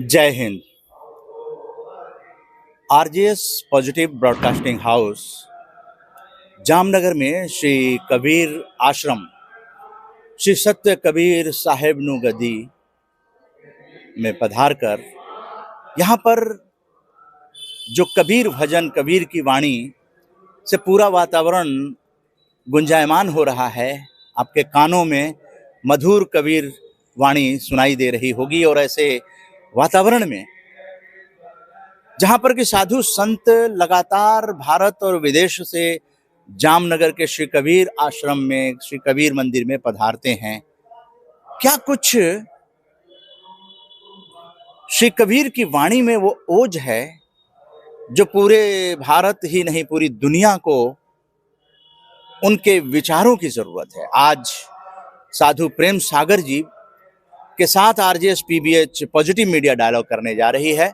जय Hind. RJS positive broadcasting house Jamnagar में श्री कबीर आश्रम श्री सत्य कबीर साहेब नु गदी में पधार कर यहाँ पर जो कबीर भजन कबीर की वाणी से पूरा वातावरण गुंजायमान हो रहा है, आपके कानों में मधुर कबीर वाणी सुनाई दे रही होगी। और ऐसे वातावरण में जहां पर कि साधु संत लगातार भारत और विदेश से जामनगर के श्री कबीर आश्रम में श्री कबीर मंदिर में पधारते हैं, क्या कुछ श्री कबीर की वाणी में वो ओज है जो पूरे भारत ही नहीं पूरी दुनिया को उनके विचारों की जरूरत है। आज साधु प्रेम सागर जी के साथ RJS PBH positive media dialogue करने जा रही है।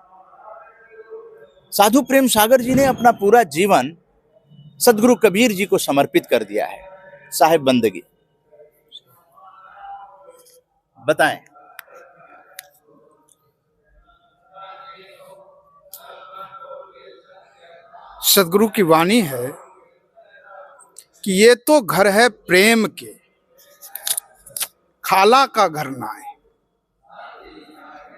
साधु प्रेम सागर जी ने अपना पूरा जीवन सदगुरु कबीर जी को समर्पित कर दिया है। साहिब बंदगी बताएं। सदगुरु की वाणी है कि ये तो घर है प्रेम के, खाला का घर ना है।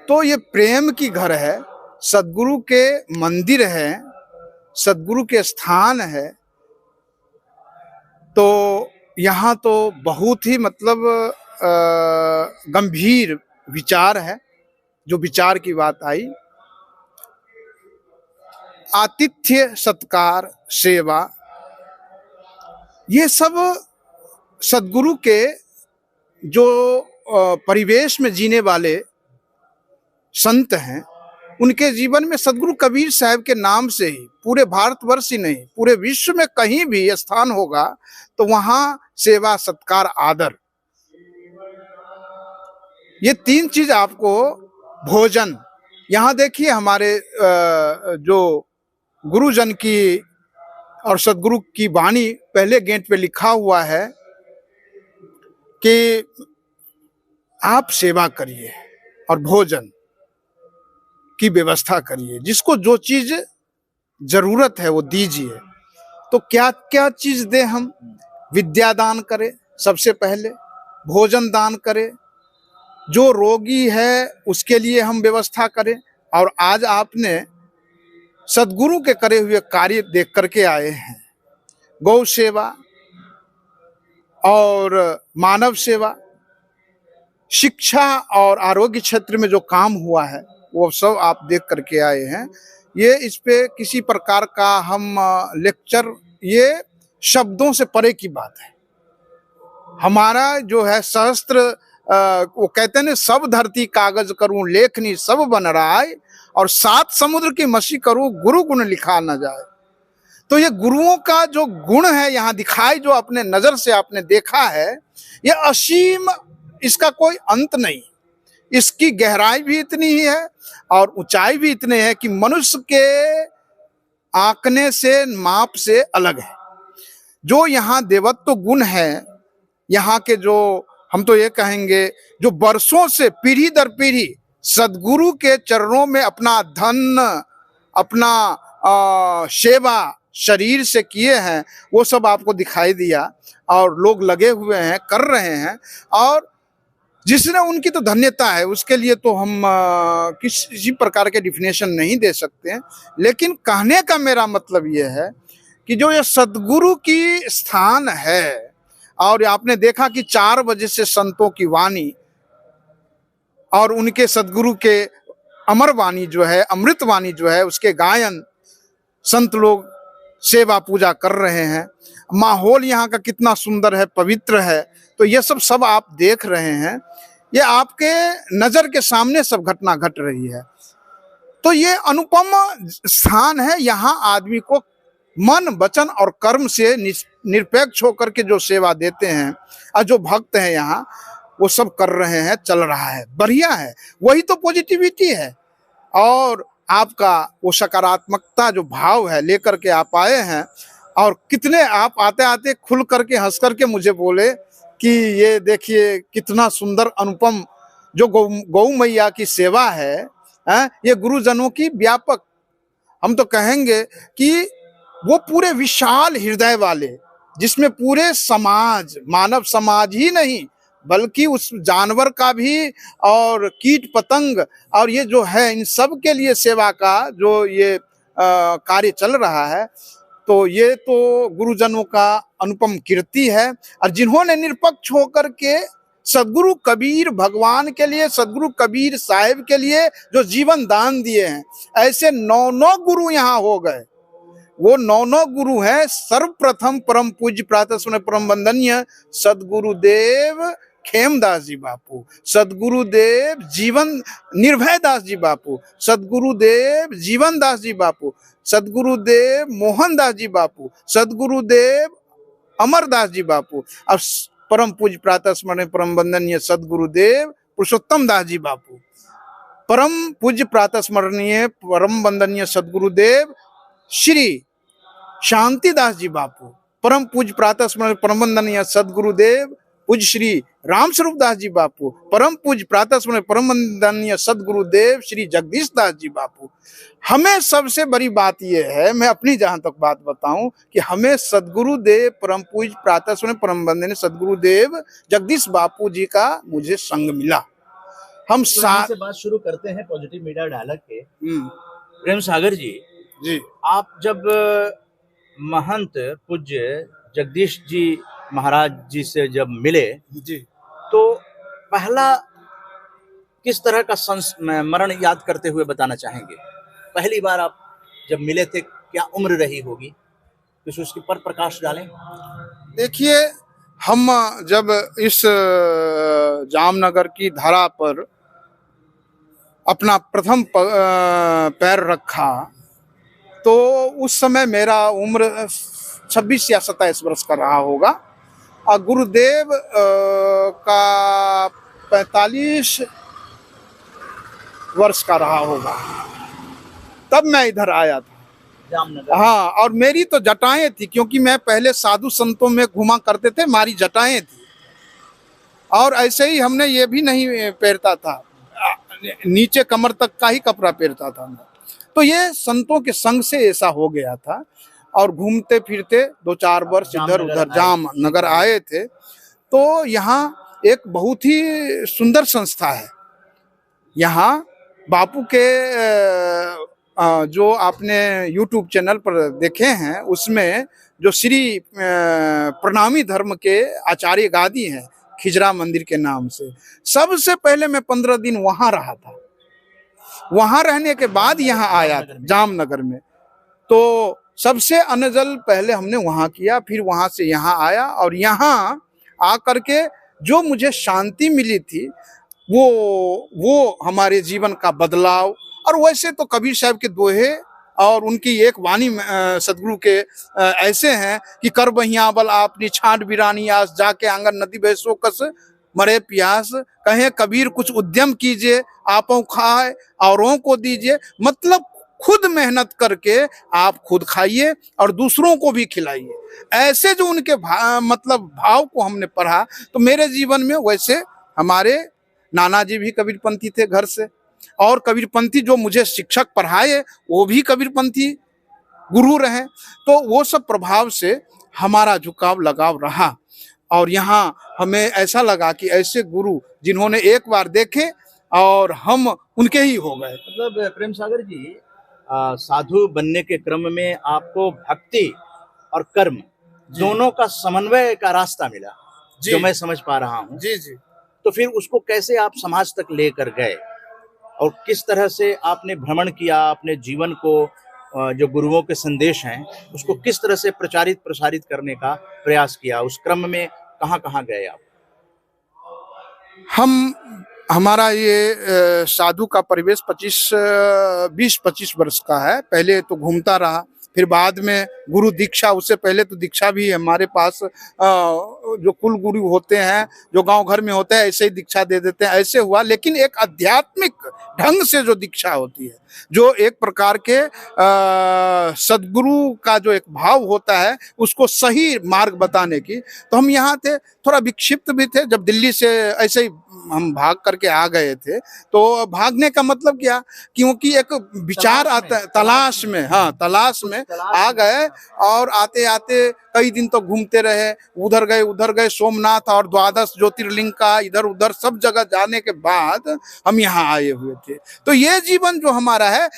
तो ये प्रेम की घर है, सदगुरु के मंदिर है, सदगुरु के स्थान है। तो यहाँ तो बहुत ही मतलब गंभीर विचार है। जो विचार की बात आई, आतिथ्य सत्कार सेवा, ये सब सदगुरु के जो परिवेश में जीने वाले संत हैं, उनके जीवन में सदगुरु कबीर साहब के नाम से ही पूरे भारतवर्ष ही नहीं पूरे विश्व में कहीं भी स्थान होगा तो वहां सेवा सत्कार आदर, ये तीन चीज आपको, भोजन। यहाँ देखिए हमारे जो गुरुजन की और सदगुरु की वाणी पहले गेट पे लिखा हुआ है कि आप सेवा करिए और भोजन की व्यवस्था करिए, जिसको जो चीज जरूरत है वो दीजिए। तो क्या क्या चीज दे हम? विद्या दान करें सबसे पहले, भोजन दान करें, जो रोगी है उसके लिए हम व्यवस्था करें। और आज आपने सदगुरु के करे हुए कार्य देख करके आए हैं, गौ सेवा और मानव सेवा, शिक्षा और आरोग्य क्षेत्र में जो काम हुआ है वो सब आप देख करके आए हैं। ये इस पे किसी प्रकार का हम लेक्चर, ये शब्दों से परे की बात है। हमारा जो है सहस्त्र, वो कहते हैं ना, सब धरती कागज करूं लेखनी सब बन राय, और 7 समुद्र की मसी करूं गुरु गुण लिखा न जाए। तो ये गुरुओं का जो गुण है यहाँ दिखाई, जो अपने नजर से आपने देखा है, ये असीम, इसका कोई अंत नहीं। इसकी गहराई भी इतनी ही है और ऊंचाई भी इतनी है कि मनुष्य के आंकने से, माप से अलग है। जो यहाँ देवत्व गुण है, यहाँ के जो, हम तो ये कहेंगे, जो वर्षों से पीढ़ी दर पीढ़ी सदगुरु के चरणों में अपना धन, अपना सेवा शरीर से किए हैं, वो सब आपको दिखाई दिया। और लोग लगे हुए हैं, कर रहे हैं, और जिसने, उनकी तो धन्यता है, उसके लिए तो हम किसी प्रकार के डिफिनेशन नहीं दे सकते हैं। लेकिन कहने का मेरा मतलब ये है कि जो ये सदगुरु की स्थान है, और आपने देखा कि 4 बजे से संतों की वाणी और उनके सदगुरु के अमर वाणी जो है, अमृत वाणी जो है, उसके गायन संत लोग सेवा पूजा कर रहे हैं। माहौल यहाँ का कितना सुंदर है, पवित्र है। तो ये सब आप देख रहे हैं, ये आपके नजर के सामने सब घटना घट रही है। तो ये अनुपम स्थान है। यहाँ आदमी को मन, वचन और कर्म से निरपेक्ष होकर के जो सेवा देते हैं और जो भक्त हैं यहाँ वो सब कर रहे हैं, चल रहा है, बढ़िया है। वही तो पॉजिटिविटी है। और आपका वो सकारात्मकता जो भाव है लेकर के आप आए हैं, और कितने आप आते आते खुल करके हंस करके मुझे बोले कि ये देखिए कितना सुंदर अनुपम जो गौ मैया की सेवा है, ये गुरुजनों की व्यापक, हम तो कहेंगे कि वो पूरे विशाल हृदय वाले, जिसमें पूरे समाज, मानव समाज ही नहीं बल्कि उस जानवर का भी और कीट पतंग और ये जो है इन सब के लिए सेवा का जो ये कार्य चल रहा है, तो ये तो गुरुजनों का अनुपम कीर्ति है। और जिन्होंने निरपक्ष होकर के सदगुरु कबीर भगवान के लिए, सदगुरु कबीर साहिब के लिए जो जीवन दान दिए हैं, ऐसे 9 गुरु यहाँ हो गए। वो 9 गुरु हैं। सर्वप्रथम परम पूज्य प्रातः स्मरण परम वंदनीय सदगुरुदेव खेमदास जी बापू, सदगुरुदेव जीवन निर्भय दास जी बापू, सदगुरुदेव जीवन दास जी बापू, सदगुरुदेव मोहन दास जी बापू, सदगुरुदेव अमरदास जी बापू, और परम पूज्य प्रातः स्मरण परम वंदनीय सदगुरुदेव पुरुषोत्तम दास जी बापू, परम पूज्य प्रातः स्मरणीय परम वंदनीय सदगुरुदेव श्री शांतिदास जी बापू, परम पूज्य प्रातः स्मरण परम वंदनीय सदगुरुदेव पूज्य श्री राम स्वरूप दास जी बापू, परम पूज्य प्रातः स्मरण परम वंदनीय सदगुरुदेव श्री जगदीश दास जी बापू। हमें सबसे बड़ी बात यह है, मैं अपनी जहां तक बात बताऊं, कि हमें सदगुरुदेव परम पूज्य प्रातः स्मरण परम वंदनीय सदगुरुदेव जगदीश बापू जी का मुझे संग मिला। हम तो से बात शुरू करते हैं पॉजिटिव मीडिया डायलॉग के। प्रेम सागर जी, आप जब महंत पूज्य जगदीश जी महाराज जी से जब मिले जी, तो पहला किस तरह का संस्मरण याद करते हुए बताना चाहेंगे? पहली बार आप जब मिले थे, क्या उम्र रही होगी, कुछ उसके पर प्रकाश डालें। देखिए, हम जब इस जामनगर की धरा पर अपना प्रथम पैर रखा तो उस समय मेरा उम्र 26 या 27 वर्ष का रहा होगा, और गुरुदेव का 45 वर्ष का रहा होगा। तब मैं इधर आया था जामनगर। हाँ, और मेरी तो जटाएं थी, क्योंकि मैं पहले साधु संतों में घुमा करते थे, हमारी जटाएं थी। और ऐसे ही हमने ये भी नहीं पहनता था, नीचे कमर तक का ही कपड़ा पहनता था मैं। तो ये संतों के संग से ऐसा हो गया था। और घूमते फिरते 2-4 वर्ष इधर उधर जामनगर आए थे। तो यहाँ एक बहुत ही सुंदर संस्था है। यहाँ बापू के जो आपने YouTube चैनल पर देखे हैं, उसमें जो श्री प्रणामी धर्म के आचार्य गादी हैं खिजरा मंदिर के नाम से, सबसे पहले मैं 15 दिन वहाँ रहा था। वहाँ रहने के बाद यहाँ आया था जामनगर में। तो सबसे अनजल पहले हमने वहाँ किया, फिर वहाँ से यहाँ आया, और यहाँ आकर के जो मुझे शांति मिली थी वो हमारे जीवन का बदलाव। और वैसे तो कबीर साहब के दोहे और उनकी एक वाणी सदगुरु के ऐसे हैं कि कर बहिया बल आपनी छांट बिरानी आस, जाके आंगन नदी बह सो कस मरे प्यास, कहे कबीर कुछ उद्यम कीजिए, आपों खाए औरों को दीजिए। मतलब खुद मेहनत करके आप खुद खाइए और दूसरों को भी खिलाइए। ऐसे जो उनके मतलब भाव को हमने पढ़ा, तो मेरे जीवन में वैसे हमारे नाना जी भी कबीरपंथी थे घर से, और कबीरपंथी जो मुझे शिक्षक पढ़ाए वो भी कबीरपंथी गुरु रहे। तो वो सब प्रभाव से हमारा झुकाव लगाव रहा। और यहाँ हमें ऐसा लगा कि ऐसे गुरु जिन्होंने एक बार देखे और हम उनके ही हो गए। मतलब प्रेम सागर जी, साधु बनने के क्रम में आपको भक्ति और कर्म दोनों का समन्वय का रास्ता मिला, जो मैं समझ पा रहा हूँ। जी जी। तो फिर उसको कैसे आप समाज तक लेकर गए, और किस तरह से आपने भ्रमण किया, अपने जीवन को जो गुरुओं के संदेश हैं उसको किस तरह से प्रसारित करने का प्रयास किया? उस क्रम में कहाँ कहाँ गए आप? हमारा ये साधु का परिवेश 20-25 वर्ष का है। पहले तो घूमता रहा, फिर बाद में गुरु दीक्षा, उससे पहले तो दीक्षा भी हमारे पास जो कुल गुरु होते हैं, जो गांव घर में होते हैं, ऐसे ही दीक्षा दे देते हैं, ऐसे हुआ। लेकिन एक आध्यात्मिक ढंग से जो दीक्षा होती है, जो एक प्रकार के सदगुरु का जो एक भाव होता है, उसको सही मार्ग बताने की, तो हम यहाँ थे, थोड़ा विक्षिप्त भी थे। जब दिल्ली से ऐसे ही हम भाग करके आ गए थे, तो भागने का मतलब क्या, क्योंकि एक विचार आता है तलाश में, हाँ तलाश में आ गए, और आते आते कई दिन तो घूमते रहे, उधर गए सोमनाथ और द्वादश ज्योतिर्लिंग का इधर उधर सब जगह जाने के बाद हम यहाँ आए हुए थे। तो ये जीवन जो हमारा है,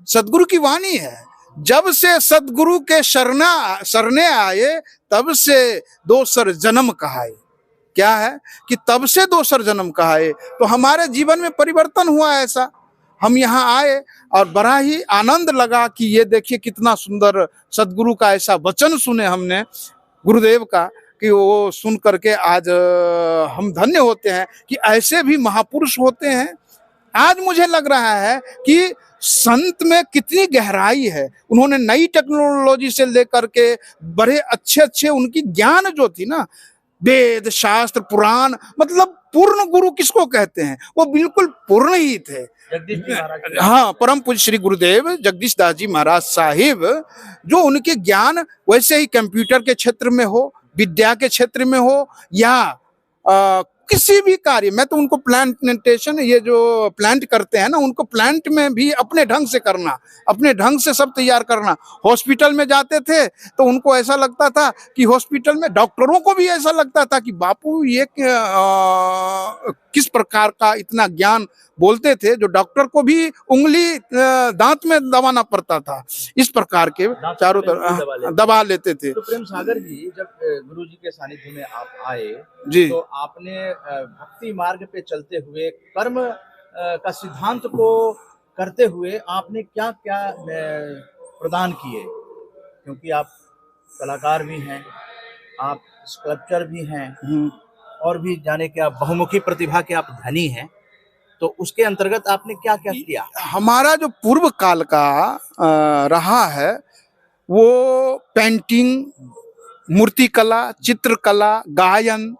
सदगुरु की वाणी है। जब से सदगुरु के शरणे आए, तब से दोसर जन्म कहाए। क्या है कि तब से दोसर जन्म कहाए। तो हमारे जीवन में परिवर्तन हुआ ऐसा, हम यहाँ आए और बड़ा ही आनंद लगा कि ये देखिए कितना सुंदर सदगुरु का ऐसा वचन सुने हमने गुरुदेव का, कि वो सुन करके आज हम धन्य होते हैं कि ऐसे भी महापुरुष होते हैं। आज मुझे लग रहा है कि संत में कितनी गहराई है। उन्होंने नई टेक्नोलॉजी से लेकर के बड़े अच्छे अच्छे उनकी ज्ञान जो थी ना, वेद शास्त्र पुराण, मतलब पूर्ण गुरु किसको कहते हैं, वो बिल्कुल पूर्ण ही थे। जगदीश जी महाराज, हाँ, परम पूज्य श्री गुरुदेव जगदीश दास जी महाराज साहिब, जो उनके ज्ञान वैसे ही कंप्यूटर के क्षेत्र में हो, विद्या के क्षेत्र में हो, या किसी भी कार्य में, तो उनको प्लांटेशन, ये जो प्लांट करते हैं ना, उनको प्लांट में भी अपने ढंग से करना, अपने ढंग से सब तैयार करना। हॉस्पिटल में जाते थे तो उनको ऐसा लगता था कि हॉस्पिटल में, डॉक्टरों को भी ऐसा लगता था कि बापू ये किस प्रकार का इतना ज्ञान बोलते थे, जो डॉक्टर को भी उंगली दांत में दबाना पड़ता था। इस प्रकार के चारों तरफ दबा लेते थे। तो प्रेम सागर जी, जब गुरु जी के सानिध्य में आप आए जी, तो आपने भक्ति मार्ग पे चलते हुए कर्म का सिद्धांत को करते हुए आपने क्या क्या प्रदान किए, क्योंकि आप कलाकार भी हैं, आप स्कल्पचर भी हैं, और भी जाने क्या बहुमुखी प्रतिभा के आप धनी हैं, तो उसके अंतर्गत आपने क्या क्या किया? हमारा जो पूर्व काल का रहा है, वो पेंटिंग, मूर्ति कला, चित्रकला, गायन,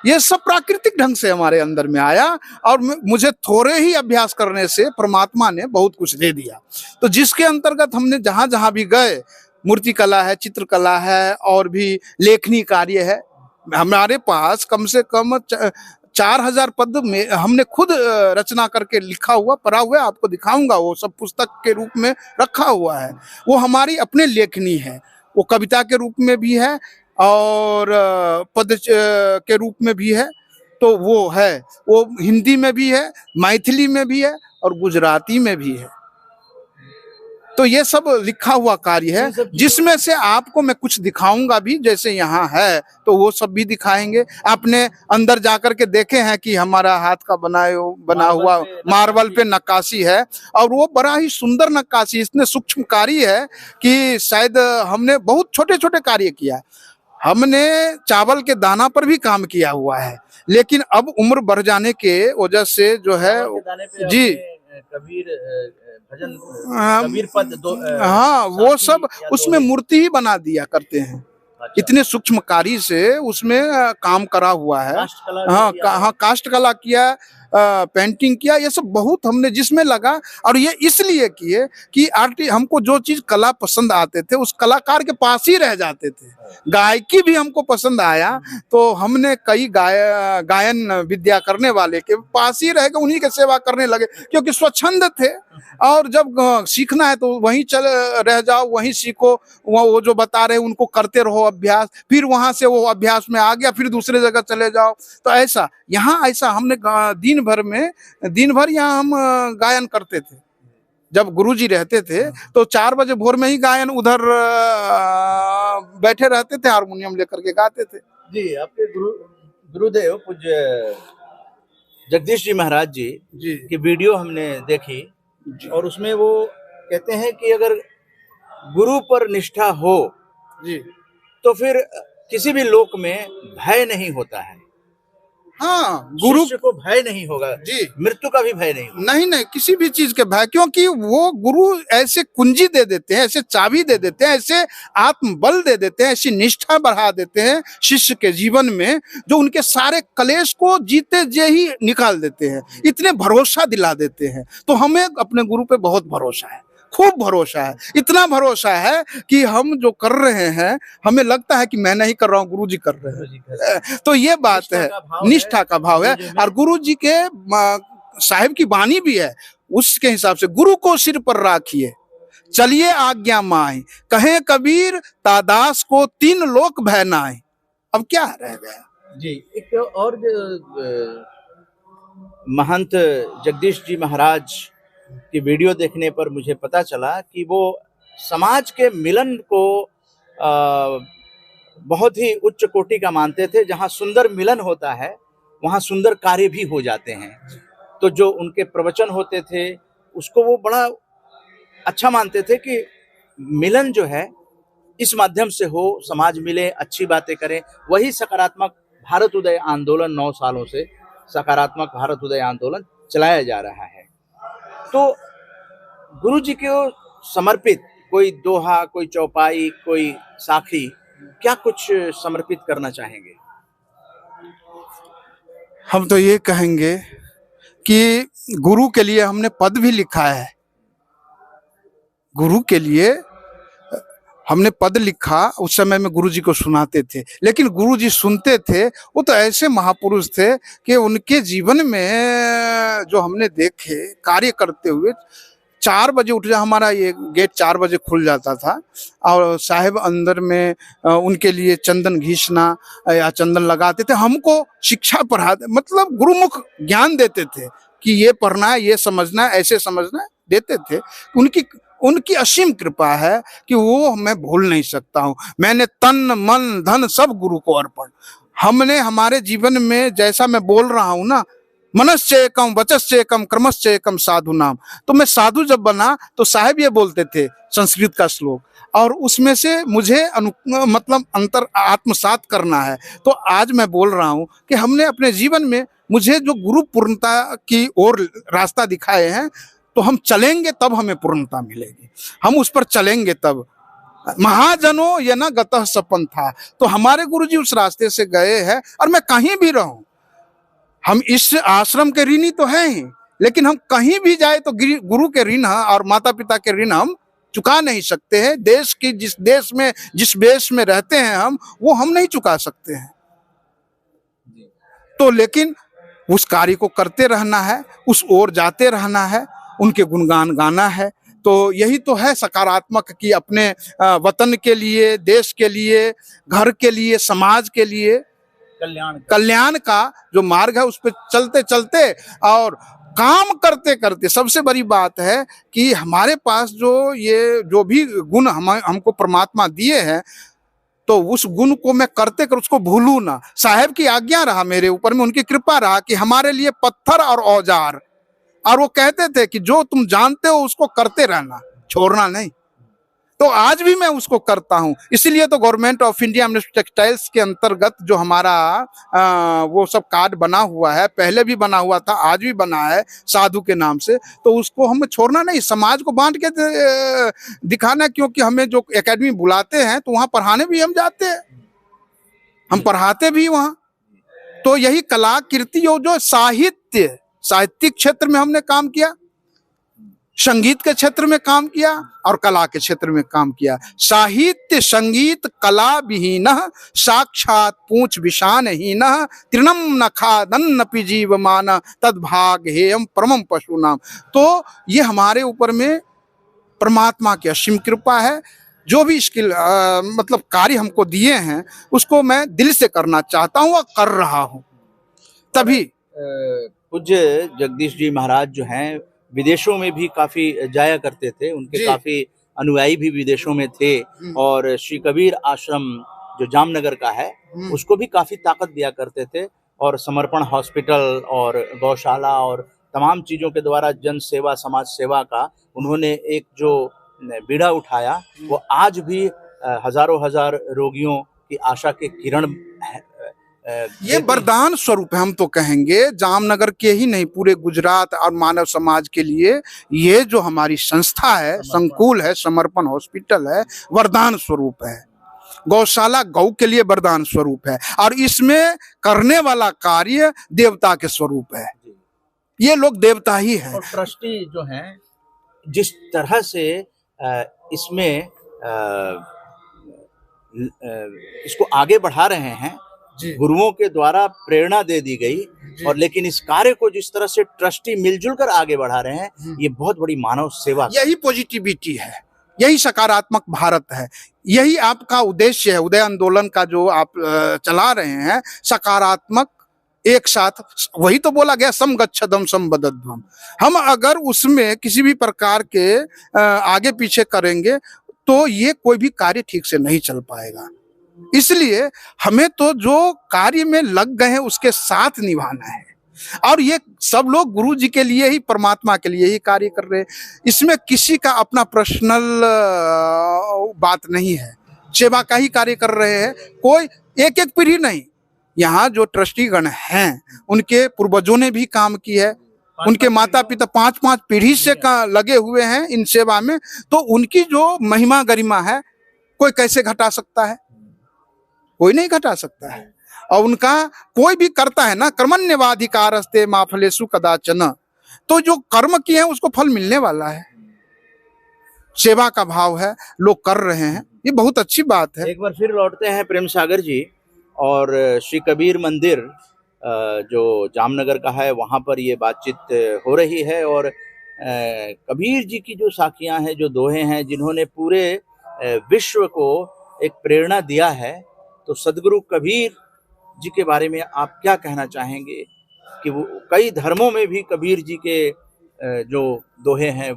ये सब प्राकृतिक ढंग से हमारे अंदर में आया, और मुझे थोड़े ही अभ्यास करने से परमात्मा ने बहुत कुछ दे दिया। तो जिसके अंतर्गत हमने जहां जहां भी गए, मूर्ति कला है, चित्रकला है, और भी लेखनी कार्य है। हमारे पास कम से कम 4000 पद में हमने खुद रचना करके लिखा हुआ पढ़ा हुआ है, आपको दिखाऊंगा, वो सब पुस्तक के रूप में रखा हुआ है। वो हमारी अपने लेखनी है, वो कविता के रूप में भी है और पद के रूप में भी है। तो वो है, वो हिंदी में भी है, मैथिली में भी है, और गुजराती में भी है। तो ये सब लिखा हुआ कार्य है, जिसमें से आपको मैं कुछ दिखाऊंगा भी, जैसे यहाँ है तो वो सब भी दिखाएंगे। आपने अंदर जाकर के देखे हैं कि हमारा हाथ का बना हुआ मार्बल पे नक्काशी है, और वो बड़ा ही सुंदर नक्काशी, इतने सूक्ष्म कार्य है कि शायद हमने बहुत छोटे छोटे कार्य किया है। हमने चावल के दाना पर भी काम किया हुआ है, लेकिन अब उम्र बढ़ जाने के वजह से जो है जी, कबीर भजन, कबीर पद हाँ, वो सब उसमें मूर्ति ही बना दिया करते हैं। अच्छा। इतने सूक्ष्म कार्य से उसमें काम करा हुआ है। हाँ, काष्ठ कला किया, पेंटिंग किया, ये सब बहुत हमने जिसमें लगा। और ये इसलिए किए कि हमको जो चीज कला पसंद आते थे, उस कलाकार के पास ही रह जाते थे। गायकी भी हमको पसंद आया, तो हमने कई गायन विद्या करने वाले के पास ही रह गए, उन्हीं के सेवा करने लगे, क्योंकि स्वच्छंद थे। और जब सीखना है तो वहीं रह जाओ, वहीं सीखो, वो जो बता रहे उनको करते रहो अभ्यास, फिर वहां से वो अभ्यास में आ गया, फिर दूसरे जगह चले जाओ। तो ऐसा यहाँ ऐसा हमने दिन भर यहाँ हम गायन करते थे। जब गुरुजी रहते थे तो 4 बजे भोर में ही गायन उधर बैठे रहते थे, हारमोनियम लेकर के गाते थे। जी, आपके गुरुदेव पूज्य जगदीश जी महाराज जी की वीडियो हमने देखी, और उसमें वो कहते हैं कि अगर गुरु पर निष्ठा हो जी, तो फिर किसी भी लोक में भय नहीं होता है। हाँ, गुरु शिष्य को भय नहीं होगा, जी मृत्यु का भी भय नहीं होगा। नहीं नहीं, किसी भी चीज के भय, क्योंकि वो गुरु ऐसे कुंजी दे देते हैं, ऐसे चाबी दे देते हैं, ऐसे आत्मबल दे देते हैं, ऐसी निष्ठा बढ़ा देते हैं शिष्य के जीवन में, जो उनके सारे कलेश को जीते जी ही निकाल देते हैं, इतने भरोसा दिला देते हैं। तो हमें अपने गुरु पे बहुत भरोसा है, खूब भरोसा है, इतना भरोसा है कि हम जो कर रहे हैं हमें लगता है कि मैं नहीं कर रहा हूँ, गुरु जी कर रहे हैं। तो ये बात है, निष्ठा का भाव है। और गुरु जी के साहिब की वाणी भी है, उसके हिसाब से गुरु को सिर पर राखिए, चलिए आज्ञा माए, कहे कबीर तादास को तीन लोक भय नाए। अब क्या रह गया जी। एक और महंत जगदीश जी महाराज की वीडियो देखने पर मुझे पता चला कि वो समाज के मिलन को बहुत ही उच्च कोटि का मानते थे। जहाँ सुंदर मिलन होता है वहाँ सुंदर कार्य भी हो जाते हैं। तो जो उनके प्रवचन होते थे उसको वो बड़ा अच्छा मानते थे कि मिलन जो है इस माध्यम से हो, समाज मिले, अच्छी बातें करें। वही सकारात्मक भारत उदय आंदोलन 9 सालों से सकारात्मक भारत उदय आंदोलन चलाया जा रहा है। तो गुरु जी को समर्पित कोई दोहा, कोई चौपाई, कोई साखी, क्या कुछ समर्पित करना चाहेंगे? हम तो ये कहेंगे कि गुरु के लिए हमने पद भी लिखा है, गुरु के लिए हमने पद लिखा, उस समय में गुरु जी को सुनाते थे, लेकिन गुरु जी सुनते थे। वो तो ऐसे महापुरुष थे कि उनके जीवन में जो हमने देखे कार्य करते हुए, 4 बजे उठ जा, हमारा ये गेट 4 बजे खुल जाता था और साहिब अंदर में उनके लिए चंदन घिसना या चंदन लगाते थे, हमको शिक्षा पढ़ाते, मतलब गुरुमुख ज्ञान देते थे कि ये पढ़ना है, ये समझना है, ऐसे समझना है, देते थे। उनकी असीम कृपा है कि वो मैं भूल नहीं सकता हूँ। मैंने तन मन धन सब गुरु को अर्पण। हमने हमारे जीवन में जैसा मैं बोल रहा हूँ ना, मनश्च एकम वचश्च एकम क्रमश्च एकम साधु नाम। तो मैं साधु जब बना तो साहिब ये बोलते थे संस्कृत का श्लोक, और उसमें से मुझे मतलब अंतर आत्मसात करना है। तो आज मैं बोल रहा हूँ कि हमने अपने जीवन में मुझे जो गुरु पूर्णता की ओर रास्ता दिखाए हैं, तो हम चलेंगे तब हमें पूर्णता मिलेगी, हम उस पर चलेंगे तब। महाजनों ये न गतः सपन था, तो हमारे गुरु जी उस रास्ते से गए हैं। और मैं कहीं भी रहूं, हम इस आश्रम के ऋणी तो हैं ही, लेकिन हम कहीं भी जाए तो गुरु के ऋण और माता पिता के ऋण हम चुका नहीं सकते हैं। देश की जिस देश में जिस देश में रहते हैं वो हम नहीं चुका सकते हैं। तो लेकिन उस कार्य को करते रहना है, उस ओर जाते रहना है, उनके गुणगान गाना है। तो यही तो है सकारात्मक कि अपने वतन के लिए, देश के लिए, घर के लिए, समाज के लिए कल्याण का जो मार्ग है उस पर चलते चलते और काम करते करते। सबसे बड़ी बात है कि हमारे पास जो भी गुण हमको परमात्मा दिए हैं, तो उस गुण को मैं करते कर उसको भूलूं ना। साहब की आज्ञा रहा मेरे ऊपर में, उनकी कृपा रहा कि हमारे लिए पत्थर और औजार, और वो कहते थे कि जो तुम जानते हो उसको करते रहना, छोड़ना नहीं। तो आज भी मैं उसको करता हूं। इसीलिए तो गवर्नमेंट ऑफ इंडिया टेक्सटाइल्स के अंतर्गत जो हमारा वो सब कार्ड बना हुआ है, पहले भी बना हुआ था, आज भी बना है साधु के नाम से, तो उसको हमें छोड़ना नहीं, समाज को बांट के दिखाना। क्योंकि हमें जो एकेडमी बुलाते हैं तो वहां पढ़ाने भी हम जाते हैं, हम पढ़ाते भी वहां। तो यही कला कीर्ति जो साहित्यिक क्षेत्र में हमने काम किया, संगीत के क्षेत्र में काम किया और कला के क्षेत्र में काम किया। साहित्य संगीत कला विहीन साक्षात पूछ विषान हीन तृणम न खादन्नपि जीवमान तद्भाग हेयम परमम पशुनाम। तो ये हमारे ऊपर में परमात्मा की असीम कृपा है। जो भी स्किल मतलब कार्य हमको दिए हैं उसको मैं दिल से करना चाहता हूँ और कर रहा हूँ। तभी पूज्य जगदीश जी महाराज जो हैं विदेशों में भी काफी जाया करते थे, उनके काफी अनुयायी भी विदेशों में थे, और श्री कबीर आश्रम जो जामनगर का है उसको भी काफी ताकत दिया करते थे, और समर्पण हॉस्पिटल और गौशाला और तमाम चीजों के द्वारा जन सेवा, समाज सेवा का उन्होंने एक जो बीड़ा उठाया, वो आज भी हजारों हजार रोगियों की आशा के किरण ये वरदान स्वरूप है, हम तो कहेंगे जामनगर के ही नहीं पूरे गुजरात और मानव समाज के लिए ये जो हमारी संस्था है, संकुल है, समर्पण हॉस्पिटल है, वरदान स्वरूप है। गौशाला गौ के लिए वरदान स्वरूप है और इसमें करने वाला कार्य देवता के स्वरूप है। ये लोग देवता ही हैं। और ट्रस्टी जो हैं जिस तरह से इसमें इसको आगे बढ़ा रहे हैं, गुरुओं के द्वारा प्रेरणा दे दी गई, और लेकिन इस कार्य को जिस तरह से ट्रस्टी मिलजुल कर आगे बढ़ा रहे हैं, ये बहुत बड़ी मानव सेवा। यही पॉजिटिविटी है, यही सकारात्मक भारत है, यही आपका उद्देश्य है। उदय आंदोलन का जो आप चला रहे हैं, सकारात्मक, एक साथ, वही तो बोला गया सम गच्छदम सम बदध्वम। हम अगर उसमें किसी भी प्रकार के आगे पीछे करेंगे तो ये कोई भी कार्य ठीक से नहीं चल पाएगा। इसलिए हमें तो जो कार्य में लग गए हैं उसके साथ निभाना है, और ये सब लोग गुरु जी के लिए ही, परमात्मा के लिए ही कार्य कर रहे हैं। इसमें किसी का अपना पर्सनल बात नहीं है, सेवा का ही कार्य कर रहे हैं। कोई एक एक पीढ़ी नहीं, यहाँ जो ट्रस्टीगण हैं उनके पूर्वजों ने भी काम की है, उनके माता पिता 5-5 पीढ़ी से लगे हुए हैं इन सेवा में, तो उनकी जो महिमा गरिमा है कोई कैसे घटा सकता है? कोई नहीं घटा सकता है। और उनका कोई भी करता है ना, कर्मण्यवाधिकारस्ते मा फलेषु कदाचन, तो जो कर्म किए हैं उसको फल मिलने वाला है। सेवा का भाव है, लोग कर रहे हैं, ये बहुत अच्छी बात है। एक बार फिर लौटते हैं प्रेम सागर जी, और श्री कबीर मंदिर जो जामनगर का है वहाँ पर ये बातचीत हो रही है, और कबीर जी की जो साखियाँ हैं, जो दोहे हैं, जिन्होंने पूरे विश्व को एक प्रेरणा दिया है, तो सदगुरु कबीर जी के बारे में आप क्या कहना चाहेंगे कि वो कई धर्मों में भी कबीर जी के जो दोहे हैं,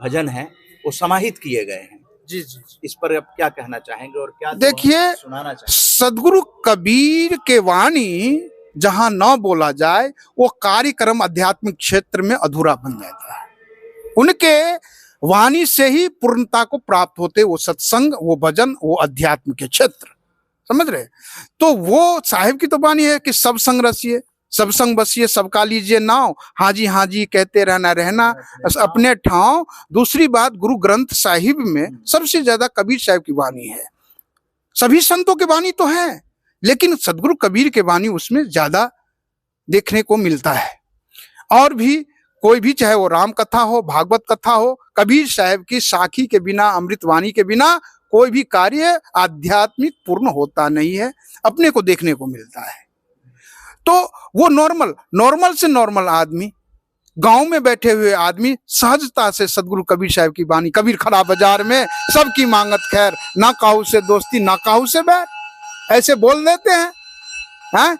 भजन हैं, वो समाहित किए गए हैं। जी जी, इस पर आप क्या कहना चाहेंगे और क्या देखिए, सुनाना चाहेंगे? सदगुरु कबीर के वाणी जहां न बोला जाए वो कार्यक्रम आध्यात्मिक क्षेत्र में अधूरा बन जाता है। उनके वाणी से ही पूर्णता को प्राप्त होते, वो सत्संग, वो भजन, वो अध्यात्म के क्षेत्र, समझ रहे? तो वो साहिब की तो वाणी है कि सब संग रसिए, सब संग बसिए, सबका लीजिए नाव, हाजी हाजी कहते रहना रहना अपने ठाव। दूसरी बात, गुरु ग्रंथ साहिब में सबसे ज्यादा कबीर साहिब की वाणी है। सभी संतों की वाणी तो है, लेकिन सदगुरु कबीर के वाणी उसमें ज्यादा देखने को मिलता है। और भी कोई भी, चाहे वो राम कथा हो, भागवत कथा हो, कबीर साहिब की साखी के बिना, अमृत वाणी के बिना कोई भी कार्य आध्यात्मिक पूर्ण होता नहीं है, अपने को देखने को मिलता है। तो वो नॉर्मल से नॉर्मल आदमी, गांव में बैठे हुए आदमी सहजता से सदगुरु कबीर साहिब की वाणी, कबीर खड़ा बाजार में सबकी मांगत खैर, ना काहू से दोस्ती ना काहू से बैर, ऐसे बोल देते हैं।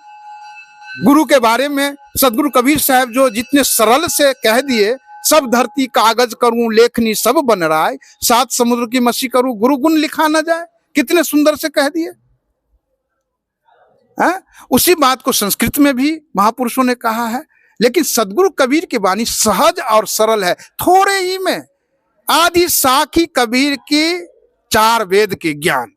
गुरु के बारे में सदगुरु कबीर साहब जो जितने सरल से कह दिए, सब धरती कागज करूं लेखनी सब बन राय, 7 समुद्र की मसी करूं गुरु गुण लिखा न जाए, कितने सुंदर से कह दिए। उसी बात को संस्कृत में भी महापुरुषों ने कहा है, लेकिन सदगुरु कबीर की वाणी सहज और सरल है। थोड़े ही में आदि साखी कबीर की 4 वेद के ज्ञान,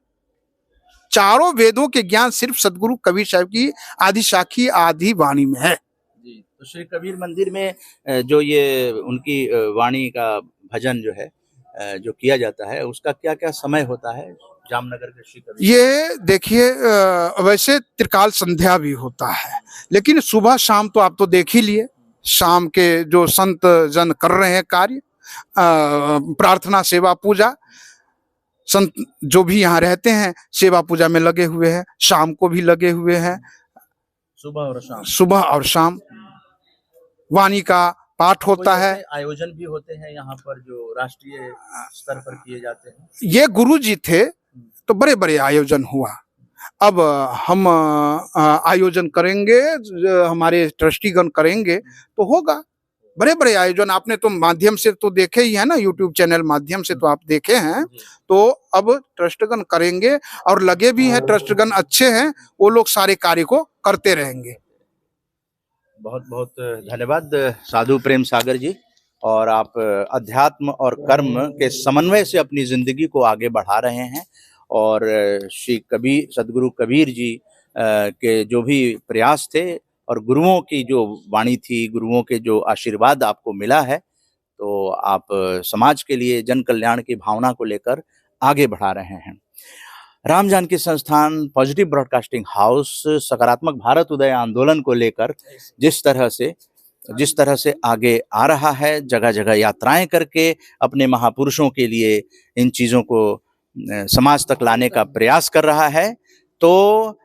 चारों वेदों के ज्ञान सिर्फ सदगुरु कबीर साहब की आदि साखी आदि वाणी में है। जी, तो श्री कबीर मंदिर में जो ये उनकी वाणी का भजन जो है जो किया जाता है, उसका क्या क्या समय होता है जामनगर के श्री कबीर? ये देखिए, वैसे त्रिकाल संध्या भी होता है, लेकिन सुबह शाम तो आप तो देख ही लिए, शाम के जो संत जन कर रहे हैं कार्य, प्रार्थना, सेवा, पूजा, संत जो भी यहाँ रहते हैं सेवा पूजा में लगे हुए हैं, शाम को भी लगे हुए हैं, सुबह और शाम वाणी का पाठ होता है। आयोजन भी होते हैं यहाँ पर जो राष्ट्रीय स्तर पर किए जाते हैं? ये गुरु जी थे तो बड़े बड़े आयोजन हुआ। अब हम आयोजन करेंगे, हमारे ट्रस्टीगण करेंगे तो होगा बड़े बड़े आयोजन। आपने तो माध्यम से तो देखे ही है ना, यूट्यूब चैनल माध्यम से तो आप देखे हैं। तो अब ट्रस्टगण करेंगे और लगे भी हैं, ट्रस्टगण अच्छे हैं, वो लोग सारे कार्य को करते रहेंगे। बहुत बहुत धन्यवाद साधु प्रेम सागर जी, और आप अध्यात्म और कर्म के समन्वय से अपनी जिंदगी को आगे बढ़ा रहे हैं। और श्री कबीर, सदगुरु कबीर जी के जो भी प्रयास थे और गुरुओं की जो वाणी थी, गुरुओं के जो आशीर्वाद आपको मिला है, तो आप समाज के लिए जन कल्याण की भावना को लेकर आगे बढ़ा रहे हैं। राम जानकी संस्थान पॉजिटिव ब्रॉडकास्टिंग हाउस सकारात्मक भारत उदय आंदोलन को लेकर जिस तरह से आगे आ रहा है, जगह जगह यात्राएं करके अपने महापुरुषों के लिए इन चीज़ों को समाज तक लाने का प्रयास कर रहा है, तो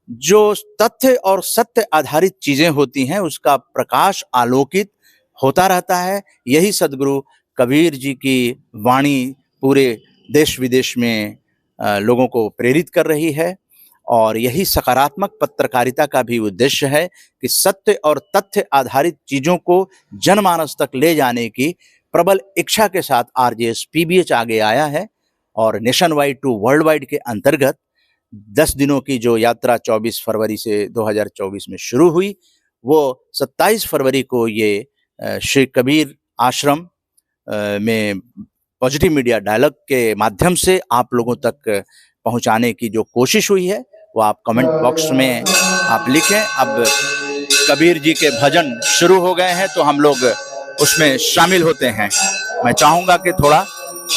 जो तथ्य और सत्य आधारित चीजें होती हैं उसका प्रकाश आलोकित होता रहता है। यही सदगुरु कबीर जी की वाणी पूरे देश विदेश में लोगों को प्रेरित कर रही है, और यही सकारात्मक पत्रकारिता का भी उद्देश्य है कि सत्य और तथ्य आधारित चीजों को जनमानस तक ले जाने की प्रबल इच्छा के साथ आरजेएस पीबीएच आगे आया है। और nationwide to worldwide के अंतर्गत 10 दिनों की जो यात्रा 24 फरवरी से 2024 में शुरू हुई, वो 27 फरवरी को ये श्री कबीर आश्रम में पॉजिटिव मीडिया डायलॉग के माध्यम से आप लोगों तक पहुंचाने की जो कोशिश हुई है, वो आप कमेंट बॉक्स में आप लिखें। अब कबीर जी के भजन शुरू हो गए हैं, तो हम लोग उसमें शामिल होते हैं। मैं चाहूँगा कि थोड़ा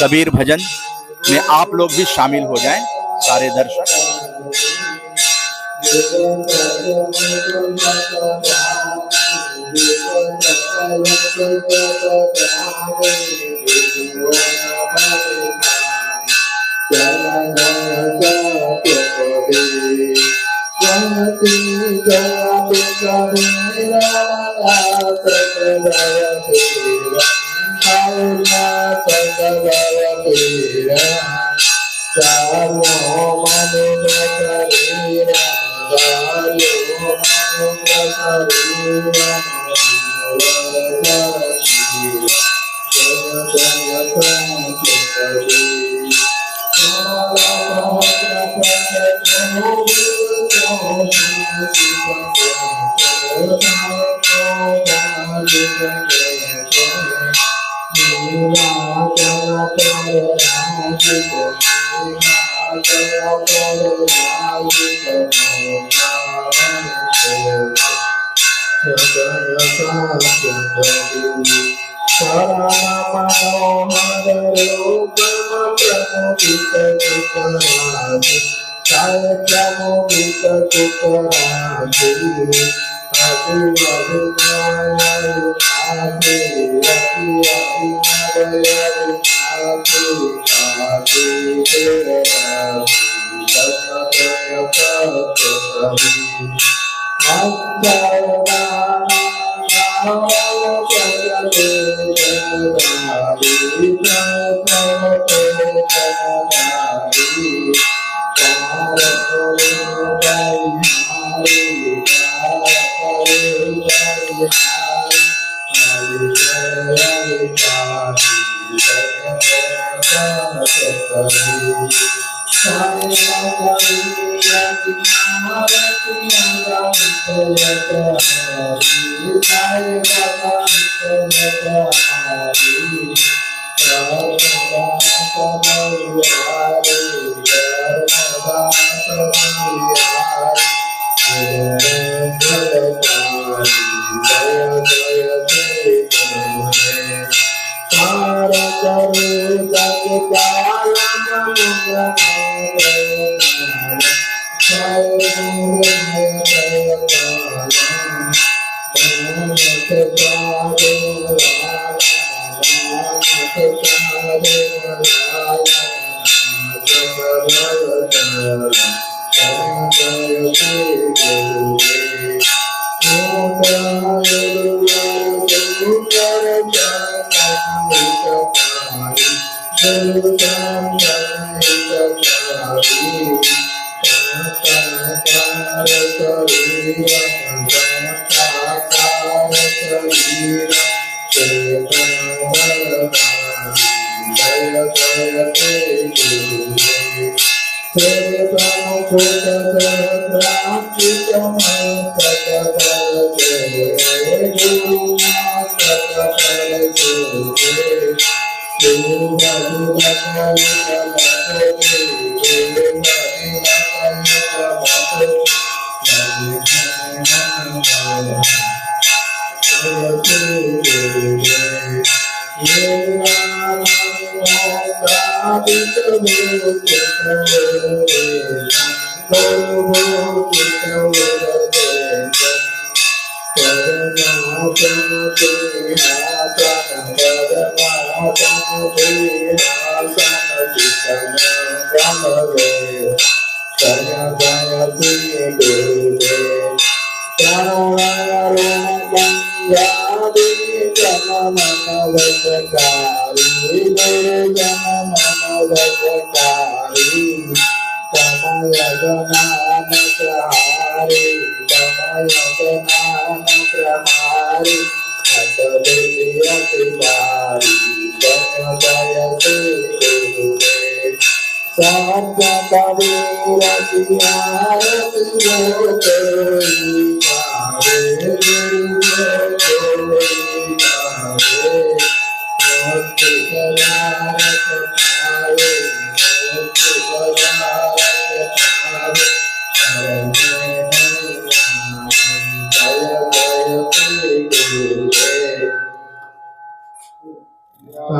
कबीर भजन में आप लोग भी शामिल हो जाएं, सारे दर्शक।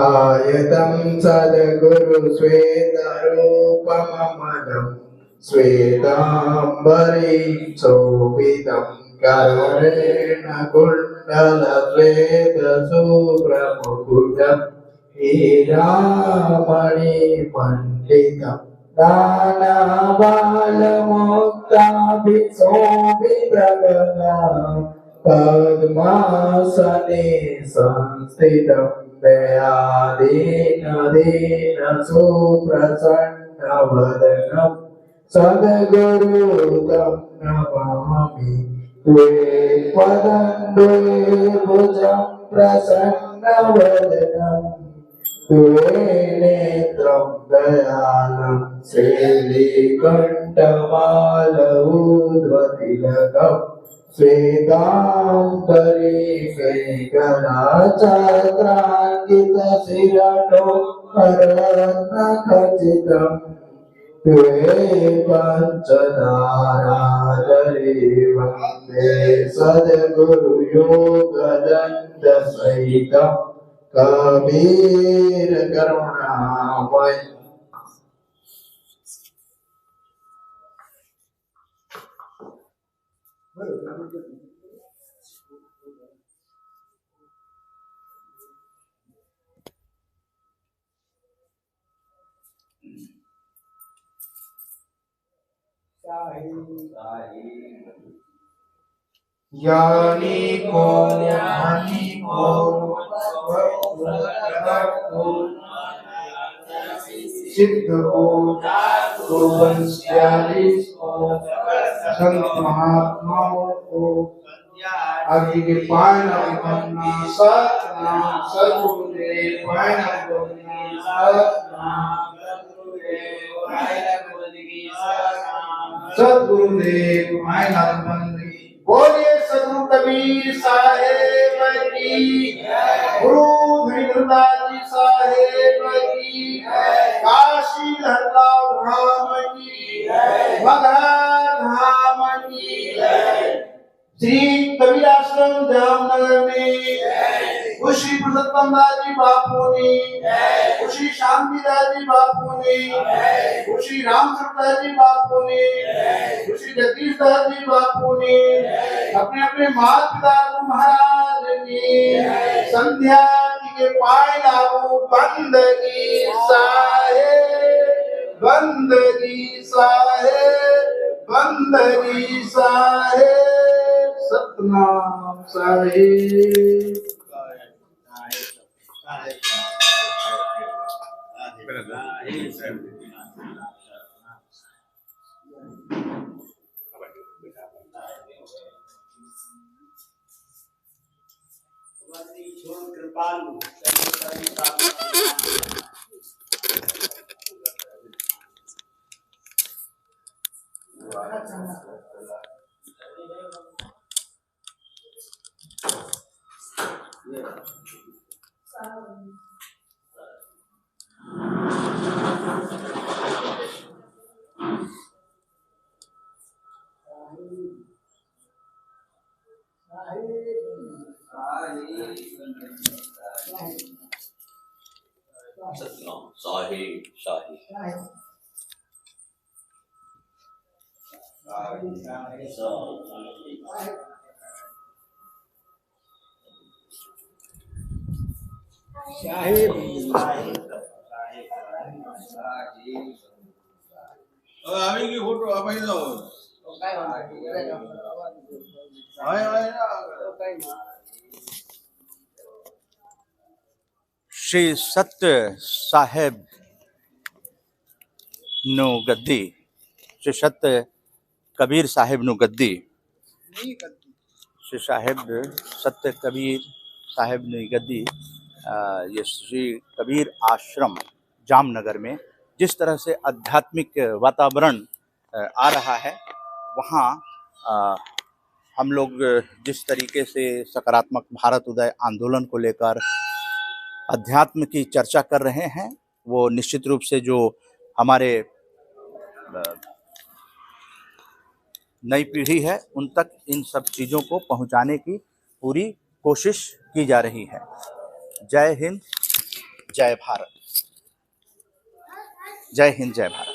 आयतं सद्गुरु श्वेतरूपममलं श्वेताम्बरीं शोभितं करुणेन कुण्डलश्वेतशुभ्रमुकुटं हीरामणिमण्डितं नानाबालमुक्ताभिशोभितगणा पद्मासने संस्थितं दयादीन सुप्रसन्नवदनं सद्गुरुं नमामि त्वे पदं द्वे भुजं प्रसन्नवदनं त्वे नेत्रं दयालं श्रीकण्ठमालऊर्ध्वतिलकम् श्वेताम्बरी मेघनाचात्राङ्कितशिरटो करणखचितं त्वे पञ्चदाराधरे वन्दे सद्गुरुयोगदण्डसहितं कबीरकरुणामय। ज्ञानी को सिद्ध हो संत महात्माओं को आगे के पायन बनना सतनाम सद्गुरुदेव पायन बनना सद्गुरुदेव पायन बनना। बोलिए सद्गुरु कबीर साहेब की, गुरु धीरदास जी साहेब की, काशी धरलाव धाम की, मगहर धाम की, श्री कबीर आश्रम जामनगर में श्री पुरुषोत्तम दास जी बापू ने, श्री शांति दास जी बापू ने, श्री रामचंद्र दास जी बापू ने, श्री जगदीश दास जी बापू ने अपने अपने माता पिता महाराज ने संध्या के पाए लागू बंदगी साहेब, बंदगी साहेब, बंदगी साहेब, सतनाम साहेब। शाही शाही आवे की फोटो आवे ना श्री सत्य साहेब नु गद्दी श्री सत्य कबीर साहेब नु गद्दी श्री साहेब सत्य कबीर साहेब नु गद्दी ये श्री कबीर आश्रम जामनगर में जिस तरह से आध्यात्मिक वातावरण आ रहा है, वहाँ हम लोग जिस तरीके से सकारात्मक भारत उदय आंदोलन को लेकर अध्यात्म की चर्चा कर रहे हैं, वो निश्चित रूप से जो हमारे नई पीढ़ी है उन तक इन सब चीज़ों को पहुंचाने की पूरी कोशिश की जा रही है। जय हिंद, जय भारत। जय हिंद, जय भारत।